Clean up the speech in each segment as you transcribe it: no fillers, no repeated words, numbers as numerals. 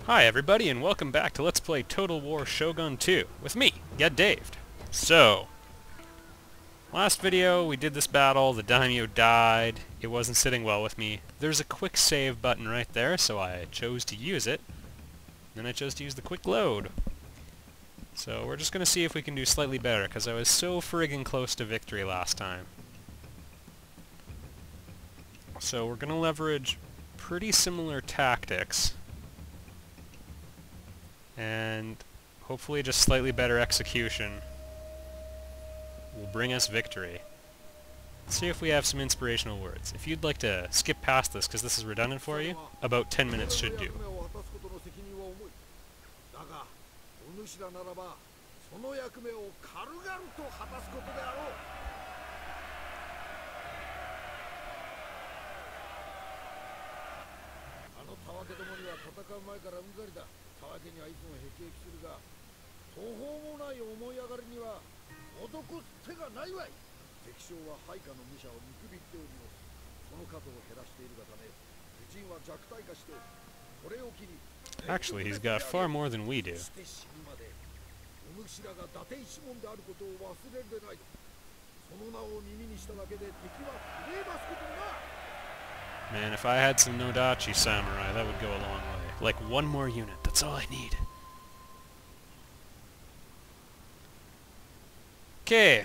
Hi everybody and welcome back to Let's Play Total War Shogun 2 with me, Get Daved. So, last video we did this battle, the daimyo died, it wasn't sitting well with me. There's a quick save button right there, so I chose to use it. Then I chose to use the quick load. So we're just going to see if we can do slightly better, because I was so friggin' close to victory last time. So we're going to leverage pretty similar tactics, and hopefully just slightly better execution will bring us victory. Let's see if we have some inspirational words. If you'd like to skip past this because this is redundant for you, about 10 minutes should do. Actually, he's got far more than we do. Man, if I had some Nodachi Samurai, that would go a long way. Like one more unit, that's all I need. Okay.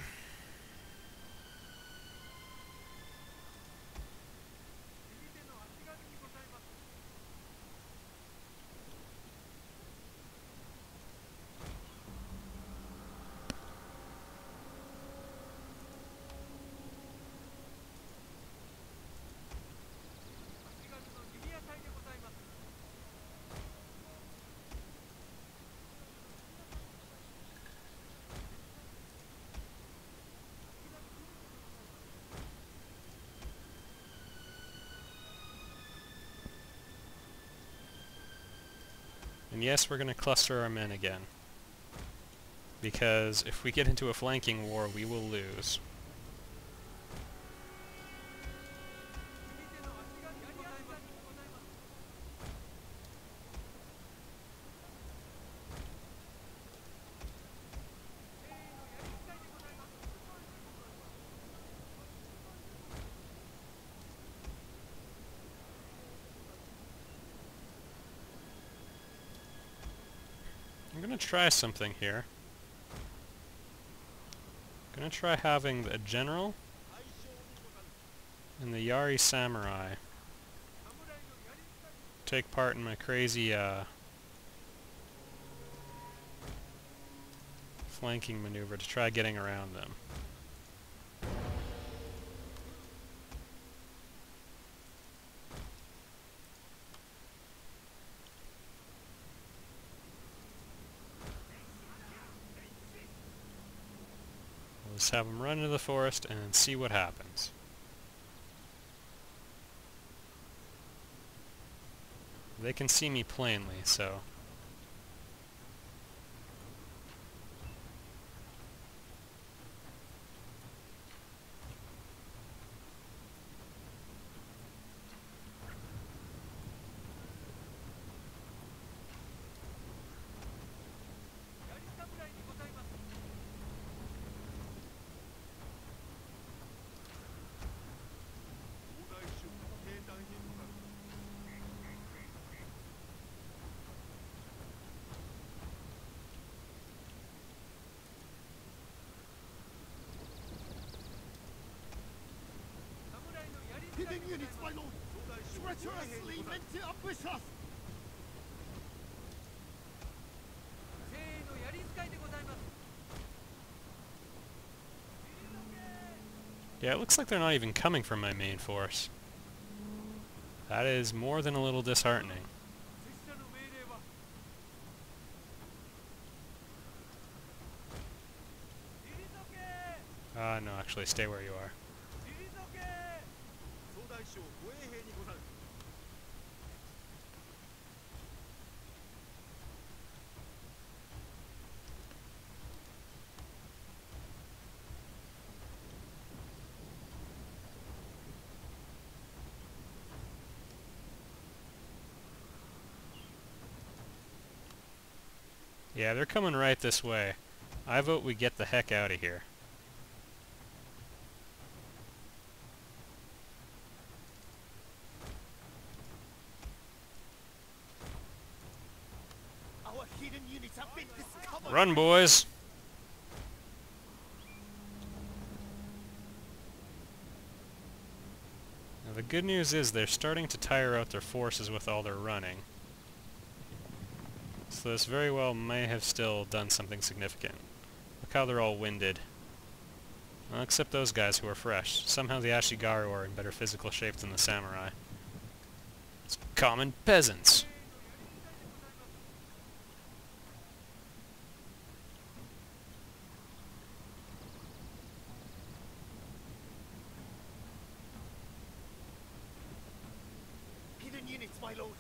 And yes, we're going to cluster our men again, because if we get into a flanking war, we will lose. I'm gonna try something here. I'm gonna try having a general and the Yari Samurai take part in my crazy flanking maneuver to try getting around them. Just have them run into the forest and see what happens. They can see me plainly, so... Hitting units, my lord! Treacherously meant to ambush us! Yeah, it looks like they're not even coming from my main force. That is more than a little disheartening. No, actually, stay where you are. Yeah, they're coming right this way. I vote we get the heck out of here. Our hidden units have been discovered. Run, boys! Now, the good news is they're starting to tire out their forces with all their running. So this very well may have still done something significant. Look how they're all winded. Well, except those guys who are fresh. Somehow the Ashigaru are in better physical shape than the samurai. It's common peasants. Hidden units, my lord.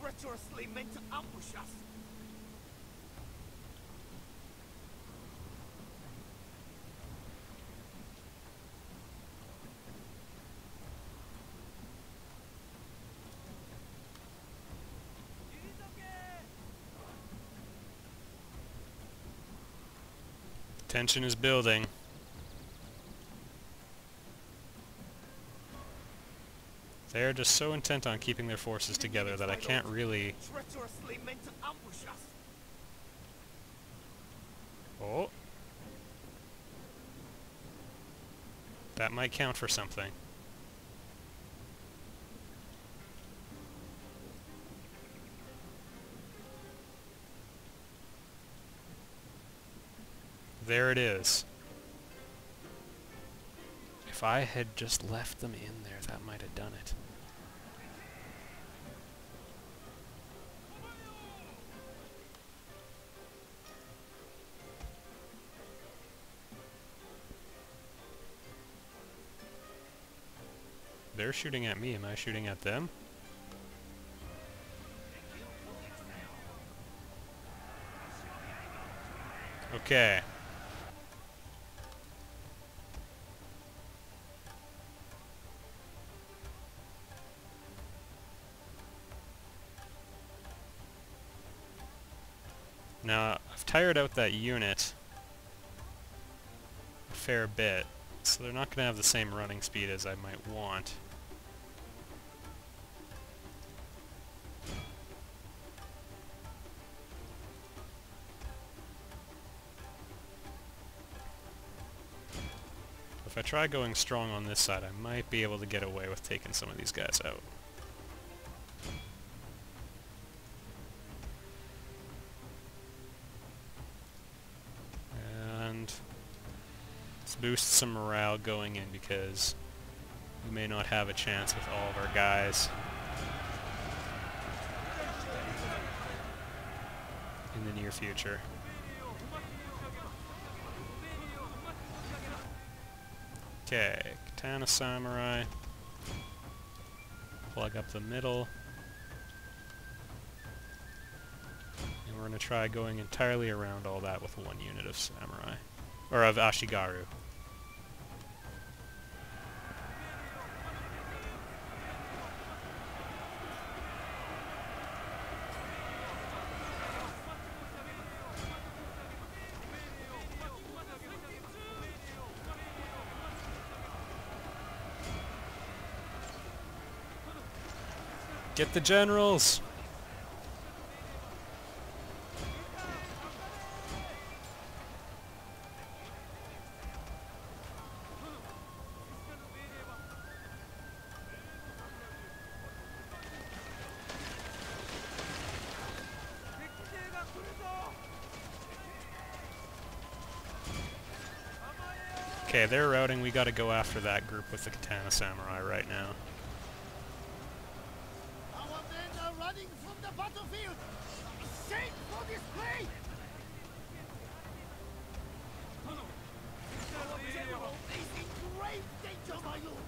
Treacherously meant to ambush us. Tension is building. They're just so intent on keeping their forces together that I can't really... Treacherously meant to ambush us. Oh. That might count for something. There it is. If I had just left them in there, that might have done it. They're shooting at me. Am I shooting at them? Okay. Now, I've tired out that unit a fair bit, so they're not going to have the same running speed as I might want. If I try going strong on this side, I might be able to get away with taking some of these guys out. And let's boost some morale going in because we may not have a chance with all of our guys in the near future. Okay, Katana Samurai. Plug up the middle. And we're going to try going entirely around all that with one unit of Samurai. Or of Ashigaru. Get the generals! Okay, they're routing. We gotta go after that group with the Katana Samurai right now. Our men are running from the battlefield. Shameful display! Our general is in grave danger, my lord.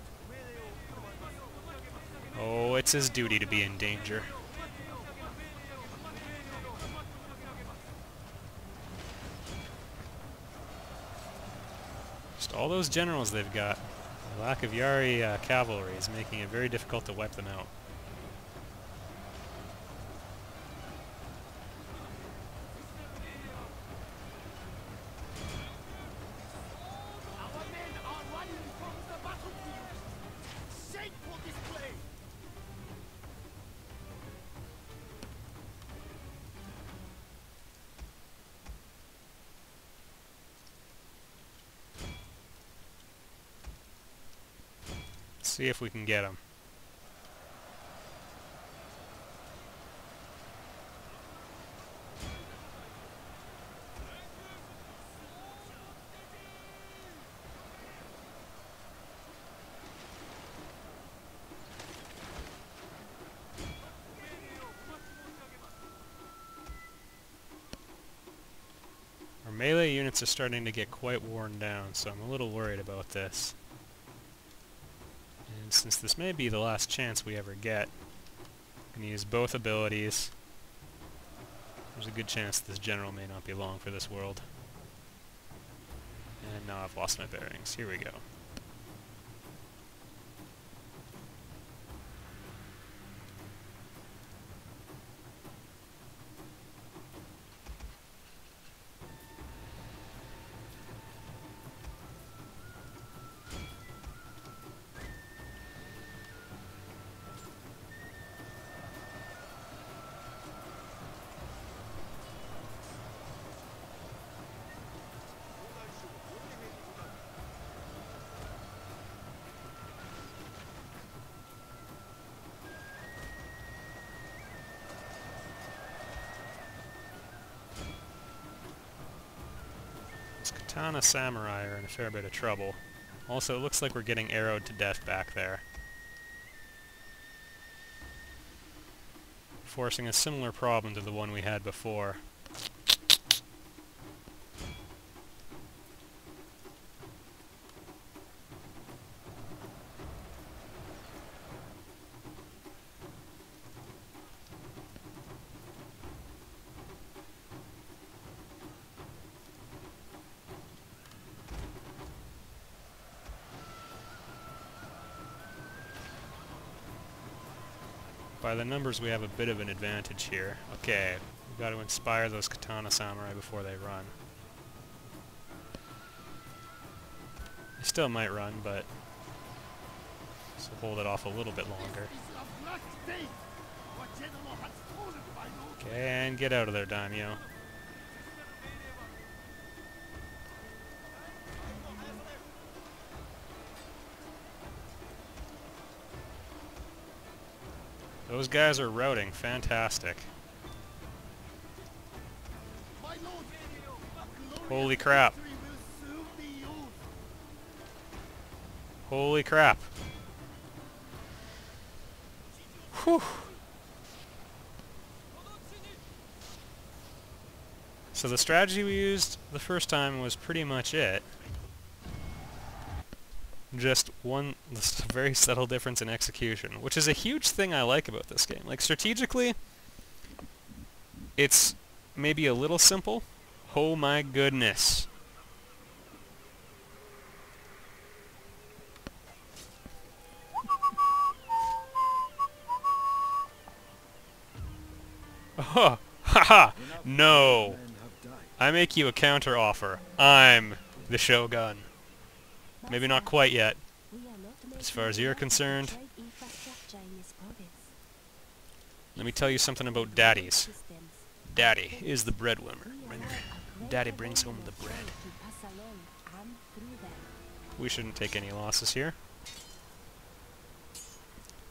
Oh, it's his duty to be in danger. Just all those generals they've got. The lack of Yari cavalry is making it very difficult to wipe them out. See if we can get him. Our melee units are starting to get quite worn down, so I'm a little worried about this. And since this may be the last chance we ever get, I'm going to use both abilities. There's a good chance this general may not be long for this world. And now I've lost my bearings. Here we go. Katana Samurai are in a fair bit of trouble. Also, it looks like we're getting arrowed to death back there. Forcing a similar problem to the one we had before. By the numbers, we have a bit of an advantage here. Okay, we've got to inspire those Katana Samurai before they run. They still might run, but so hold it off a little bit longer. Okay, and get out of there, Daimyo. Those guys are routing. Fantastic. Holy crap. Holy crap. Whew. So the strategy we used the first time was pretty much it. Just one very subtle difference in execution, which is a huge thing I like about this game. Like, strategically, it's maybe a little simple. Oh my goodness. Oh, haha, no. I make you a counter offer. I'm the Shogun. Maybe not quite yet. As far as you're concerned, let me tell you something about daddies. Daddy is the breadwinner. Daddy brings home the bread. We shouldn't take any losses here.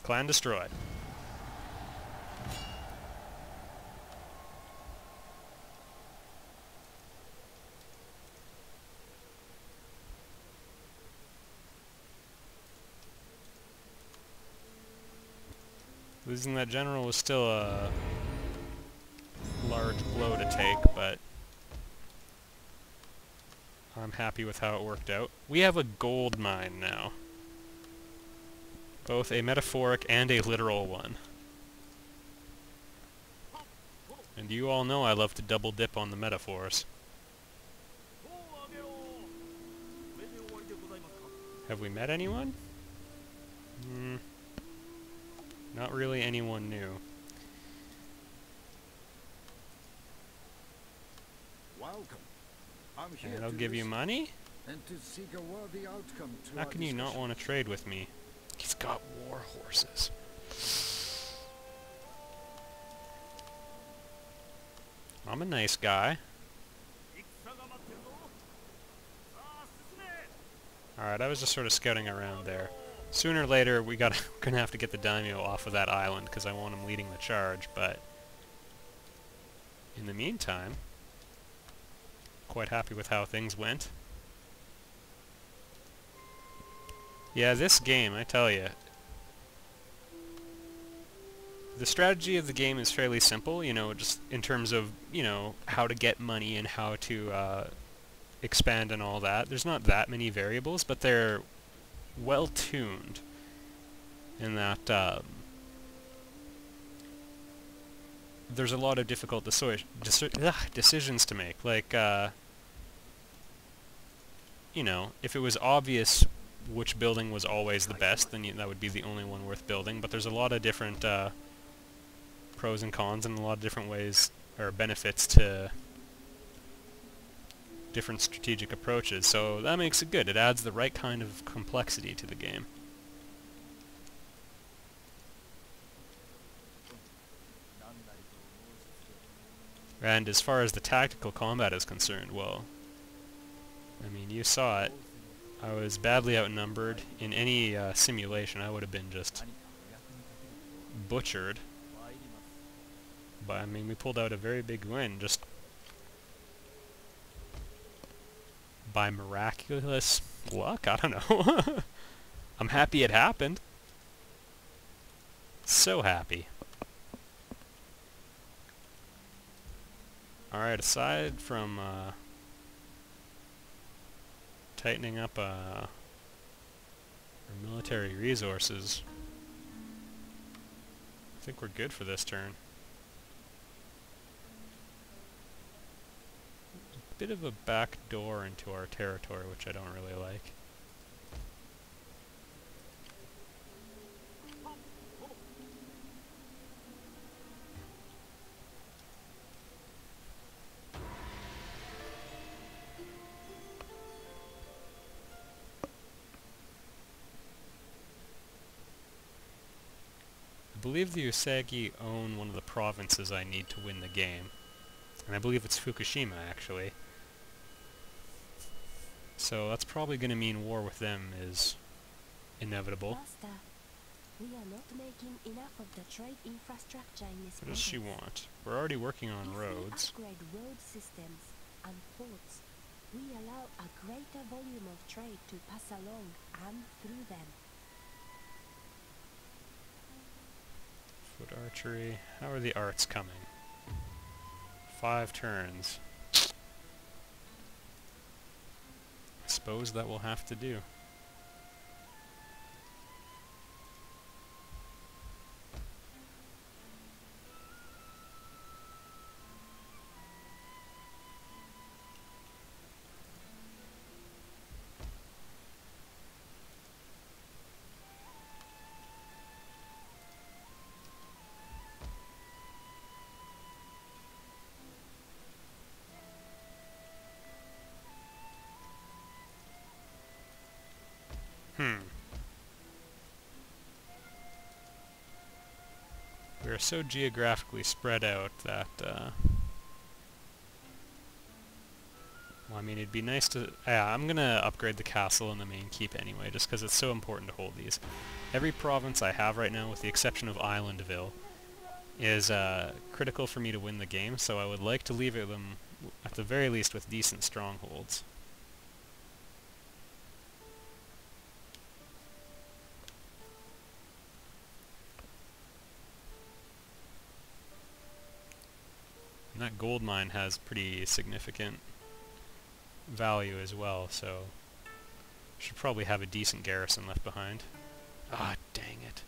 Clan destroyed. Losing that general was still a large blow to take, but I'm happy with how it worked out. We have a gold mine now. Both a metaphoric and a literal one. And you all know I love to double dip on the metaphors. Have we met anyone? Not really anyone new. Welcome. I'm here And I'll give you money? and to seek a worthy outcome to How our can you not discussion. want to trade with me? He's got warhorses. I'm a nice guy. Alright, I was just sort of scouting around there. Sooner or later, we're gonna have to get the daimyo off of that island, because I want him leading the charge, but in the meantime, quite happy with how things went. Yeah, this game, I tell you, the strategy of the game is fairly simple, you know, just in terms of, you know, how to get money and how to expand and all that. There's not that many variables, but they're well tuned in that there's a lot of difficult decisions to make. Like, you know, if it was obvious which building was always the best, then that would be the only one worth building. But there's a lot of different pros and cons and a lot of different ways or benefits to different strategic approaches, so that makes it good. It adds the right kind of complexity to the game. And as far as the tactical combat is concerned, well, I mean, you saw it. I was badly outnumbered. In any simulation, I would have been just butchered. But, I mean, we pulled out a very big win, just by miraculous luck? I don't know. I'm happy it happened. So happy. Alright, aside from tightening up our military resources, I think we're good for this turn. Bit of a back door into our territory, which I don't really like. I believe the Usagi own one of the provinces I need to win the game. And I believe it's Fukushima, actually. So that's probably going to mean war with them is inevitable. Master, we are not making enough of the trade infrastructure in this What does she province. want? We're already working on If roads. we upgrade road systems and ports, we allow a greater volume of trade to pass along and through them. Foot archery. How are the arts coming? 5 turns. I suppose that will have to do. We are so geographically spread out that, well, I mean, it'd be nice to... Yeah, I'm gonna upgrade the castle and the main keep anyway, just because it's so important to hold these. Every province I have right now, with the exception of Islandville, is critical for me to win the game, so I would like to leave them, at the very least, with decent strongholds. And that gold mine has pretty significant value as well, so should probably have a decent garrison left behind. Ah, dang it.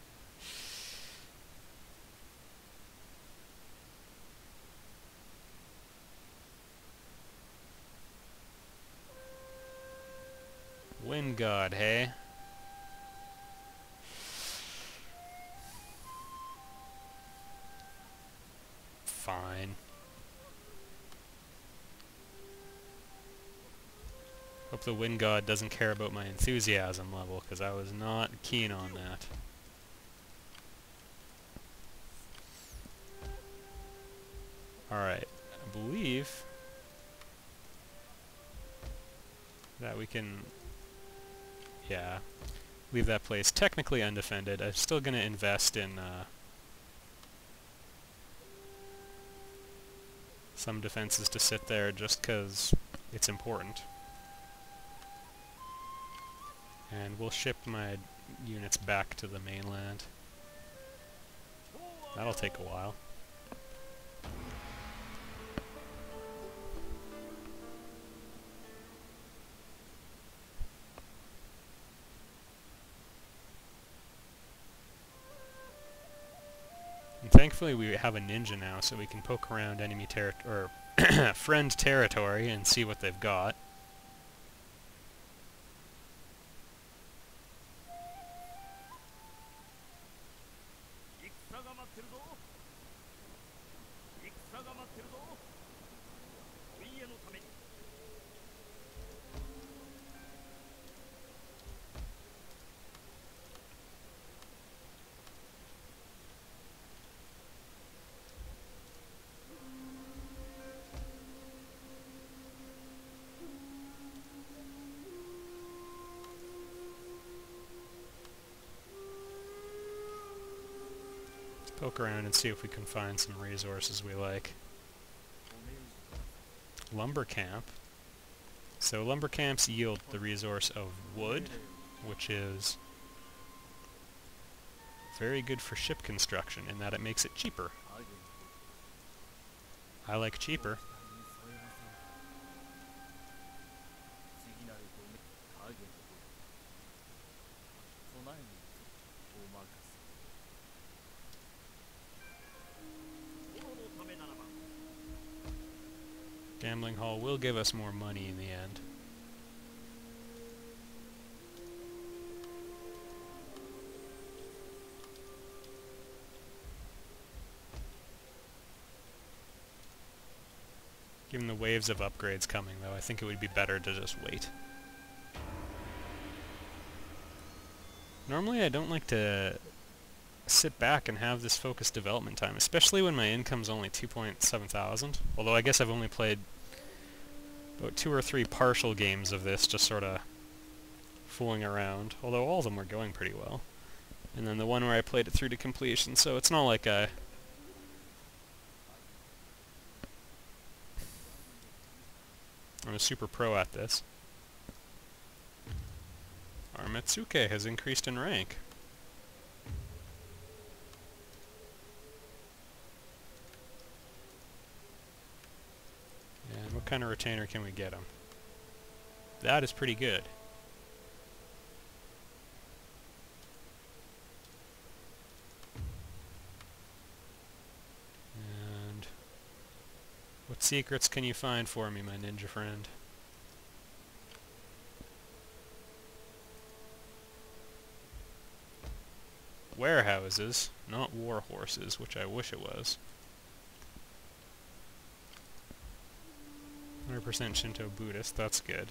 Wind God, hey? Fine. Hope the Wind God doesn't care about my enthusiasm level, because I was not keen on that. Alright, I believe that we can... Yeah. leave that place technically undefended. I'm still going to invest in some defenses to sit there just because it's important. And we'll ship my units back to the mainland. That'll take a while. And thankfully we have a ninja now, so we can poke around enemy or friend territory and see what they've got. Poke around and see if we can find some resources we like. Lumber camp. So lumber camps yield the resource of wood, which is very good for ship construction in that it makes it cheaper. I like cheaper. Gambling hall will give us more money in the end. Given the waves of upgrades coming, though, I think it would be better to just wait. Normally I don't like to sit back and have this focused development time, especially when my income's only 2,700. Although I guess I've only played about 2 or 3 partial games of this, just sort of fooling around. Although all of them were going pretty well. And then the one where I played it through to completion, so it's not like I'm a super pro at this. Our Metsuke has increased in rank. And what kind of retainer can we get him? That is pretty good. And what secrets can you find for me, my ninja friend? Warehouses, not warhorses, which I wish it was. 100% Shinto Buddhist, that's good.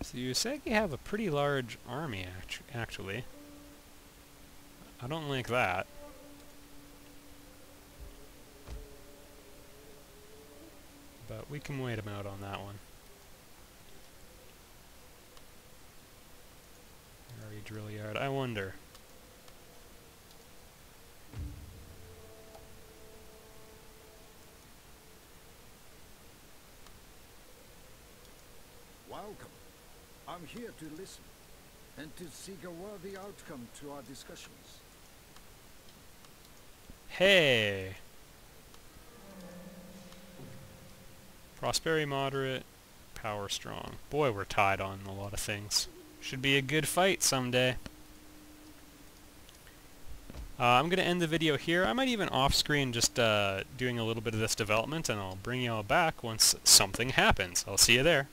So you say you have a pretty large army, actually. I don't like that. But we can wait him out on that one. Area drill yard, I wonder. Welcome. I'm here to listen and to seek a worthy outcome to our discussions. Hey! Prosperity moderate, power strong. Boy, we're tied on a lot of things. Should be a good fight someday. I'm going to end the video here. I might even off-screen just doing a little bit of this development, and I'll bring you all back once something happens. I'll see you there.